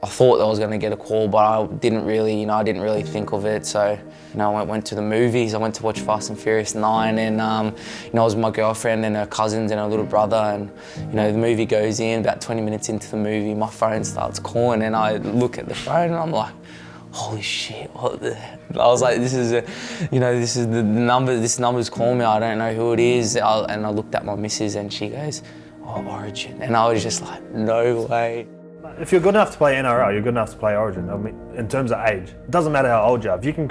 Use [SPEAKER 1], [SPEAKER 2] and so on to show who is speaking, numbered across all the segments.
[SPEAKER 1] I thought I was going to get a call, but I didn't really, I didn't really think of it. So, I went to the movies. I went to watch Fast and Furious 9, and I was with my girlfriend and her cousins and her little brother, and the movie goes in. About 20 minutes into the movie, my phone starts calling, and I look at the phone, and I'm like, holy shit, what the heck? I was like, this is the number, this number's calling me, I don't know who it is. And I looked at my missus and she goes, oh, Origin. And I was just like, no way.
[SPEAKER 2] If you're good enough to play NRL, you're good enough to play Origin. I mean, in terms of age, it doesn't matter how old you are. If you can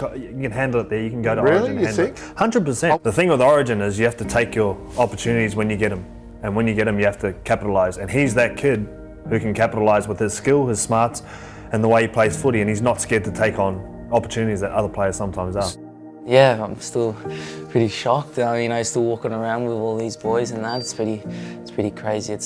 [SPEAKER 2] handle it there, you can go to Origin.
[SPEAKER 3] Really, you think?
[SPEAKER 2] 100%. The thing with Origin is you have to take your opportunities when you get them. And when you get them, you have to capitalise. And he's that kid who can capitalise with his skill, his smarts, and the way he plays footy, and he's not scared to take on opportunities that other players sometimes are.
[SPEAKER 1] Yeah, I'm still pretty shocked. Still walking around with all these boys and that. It's pretty crazy.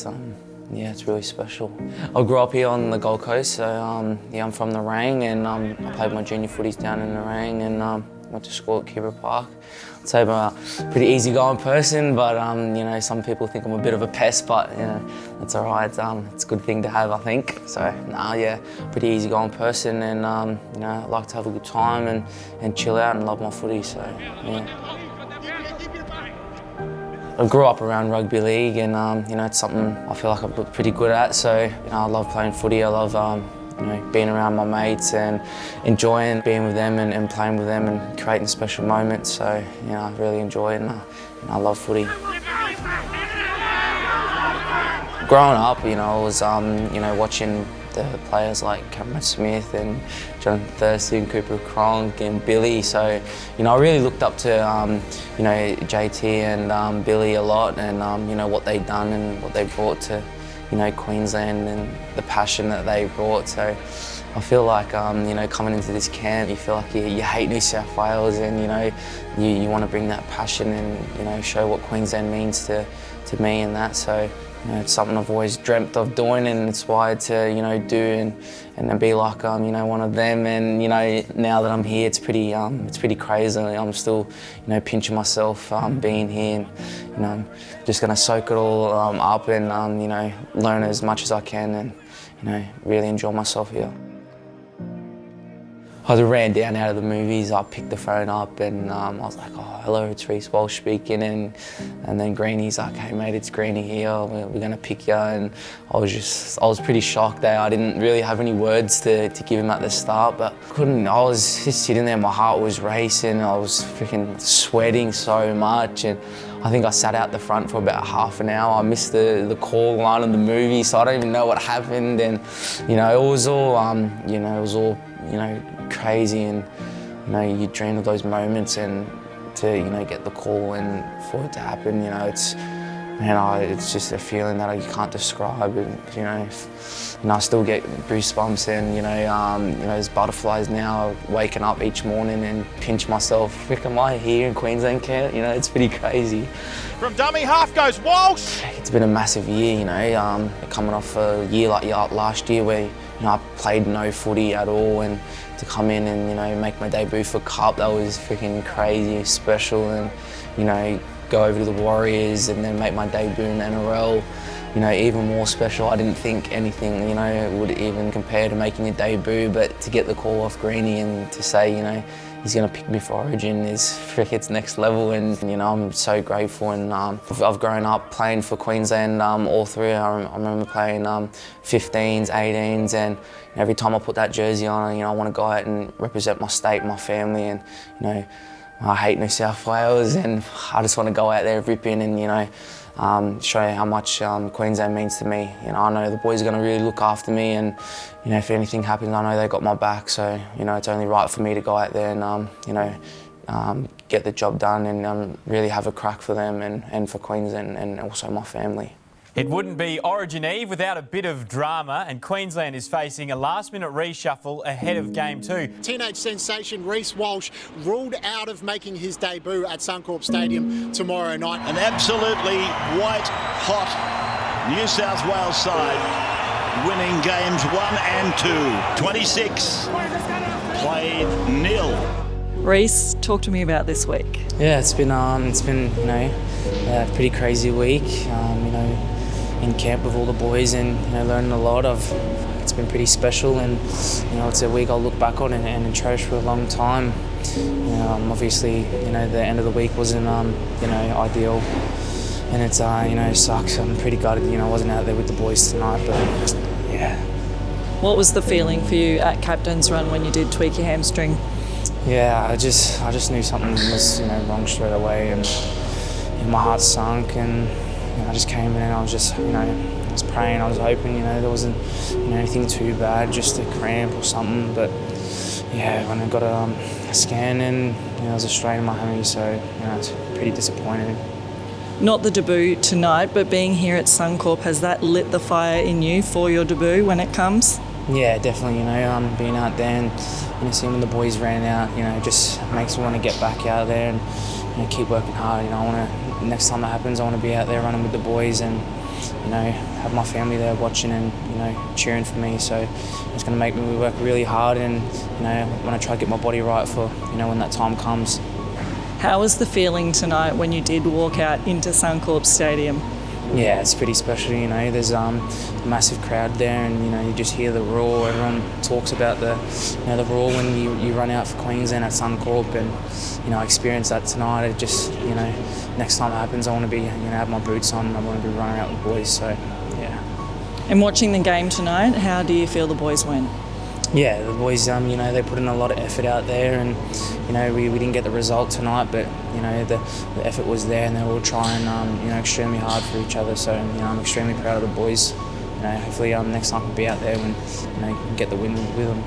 [SPEAKER 1] Yeah, it's really special. I grew up here on the Gold Coast, so I'm from Nerang, and I played my junior footies down in Nerang, and went to school at Kibra Park. I'd say I'm a pretty easygoing person, but some people think I'm a bit of a pest, but that's all right. It's a good thing to have, I think. So yeah, pretty easygoing person, and I like to have a good time and chill out and love my footy. So yeah. I grew up around rugby league, and it's something I feel like I'm pretty good at. So I love playing footy. I love being around my mates and enjoying being with them and playing with them and creating special moments. So I really enjoy it, and I love footy. Growing up, I was watching the players like Cameron Smith and Jonathan Thurston, Cooper Cronk and Billy. So I really looked up to JT and Billy a lot, and what they'd done and what they brought to Queensland and the passion that they brought. So I feel like coming into this camp, you feel like you hate New South Wales, and you want to bring that passion and show what Queensland means to me and that. So it's something I've always dreamt of doing and inspired to do and be like one of them. And now that I'm here, it's pretty crazy. I'm still pinching myself being here, and I'm just gonna soak it all up and learn as much as I can and really enjoy myself here. I ran down out of the movies, I picked the phone up, and I was like, oh, hello, it's Reece Walsh speaking, and then Greeny's like, hey mate, it's Greeny here, we're gonna pick you, and I was pretty shocked there. I didn't really have any words to give him at the start, but I was just sitting there, my heart was racing, I was freaking sweating so much, and I think I sat out the front for about half an hour. I missed the call line of the movie, so I don't even know what happened, and it was all crazy, and you dream of those moments, and to get the call and for it to happen, it's just a feeling that you can't describe. And I still get goosebumps, and there's butterflies now. Waking up each morning and pinch myself. Frick, am I here in Queensland camp? It's pretty crazy.
[SPEAKER 4] From dummy half goes Walsh.
[SPEAKER 1] It's been a massive year, coming off a year like last year where I played no footy at all, and to come in and make my debut for Cup, that was freaking crazy, special, and go over to the Warriors and then make my debut in NRL, even more special. I didn't think anything would even compare to making a debut, but to get the call off Greeny and to say he's going to pick me for Origin it's next level, and I'm so grateful. And I've grown up playing for Queensland all through. I remember playing 15s, 18s, and every time I put that jersey on, I want to go out and represent my state, my family, and I hate New South Wales, and I just want to go out there ripping and show how much Queensland means to me. I know the boys are going to really look after me, and if anything happens, I know they got my back. So it's only right for me to go out there and get the job done and really have a crack for them and for Queensland and also my family.
[SPEAKER 4] It wouldn't be Origin Eve without a bit of drama, and Queensland is facing a last-minute reshuffle ahead of Game 2.
[SPEAKER 5] Teenage sensation Reece Walsh ruled out of making his debut at Suncorp Stadium tomorrow night.
[SPEAKER 6] An absolutely white-hot New South Wales side winning games 1 and 2. 26 played nil.
[SPEAKER 7] Reece, talk to me about this week.
[SPEAKER 1] Yeah, it's been a pretty crazy week. In camp with all the boys and learning a lot. I've it's been pretty special, and you know, it's a week I'll look back on and cherish for a long time. Obviously, you know, the end of the week wasn't you know, ideal, and it's you know, sucks. I'm pretty gutted, you know, I wasn't out there with the boys tonight, but yeah.
[SPEAKER 7] What was the feeling for you at captain's run when you did tweak your hamstring?
[SPEAKER 1] Yeah, I just knew something was, you know, wrong straight away, and you know, my heart sunk, and you know, I just came in and I was just, you know, I was praying, I was hoping, you know, there wasn't, you know, anything too bad, just a cramp or something. But yeah, when I got a scan in, you know, there was a strain in my hammy, so you know, it's pretty disappointing.
[SPEAKER 7] Not the debut tonight, but being here at Suncorp, has that lit the fire in you for your debut when it comes?
[SPEAKER 1] Yeah, definitely. You know, being out there and you know, seeing when the boys ran out, you know, just makes me want to get back out there and you know, keep working hard. You know, I want to, next time that happens, I want to be out there running with the boys and you know, have my family there watching and you know, cheering for me. So it's going to make me work really hard, and you know, when I try to get my body right for you know, when that time comes.
[SPEAKER 7] How was the feeling tonight when you did walk out into Suncorp Stadium?
[SPEAKER 1] Yeah, it's pretty special, you know, there's a massive crowd there, and you know, you just hear the roar. Everyone talks about the, you know, the roar when you run out for Queensland at Suncorp, and you know, I experienced that tonight. It just, you know, next time it happens, I want to be, you know, have my boots on, and I want to be running out with the boys, so yeah.
[SPEAKER 7] And watching the game tonight, how do you feel the boys went?
[SPEAKER 1] Yeah, the boys, you know, they put in a lot of effort out there, and you know, we didn't get the result tonight, but you know, the effort was there, and they were all trying, you know, extremely hard for each other. So you know, I'm extremely proud of the boys. You know, hopefully next time I can be out there and you know, get the win with them.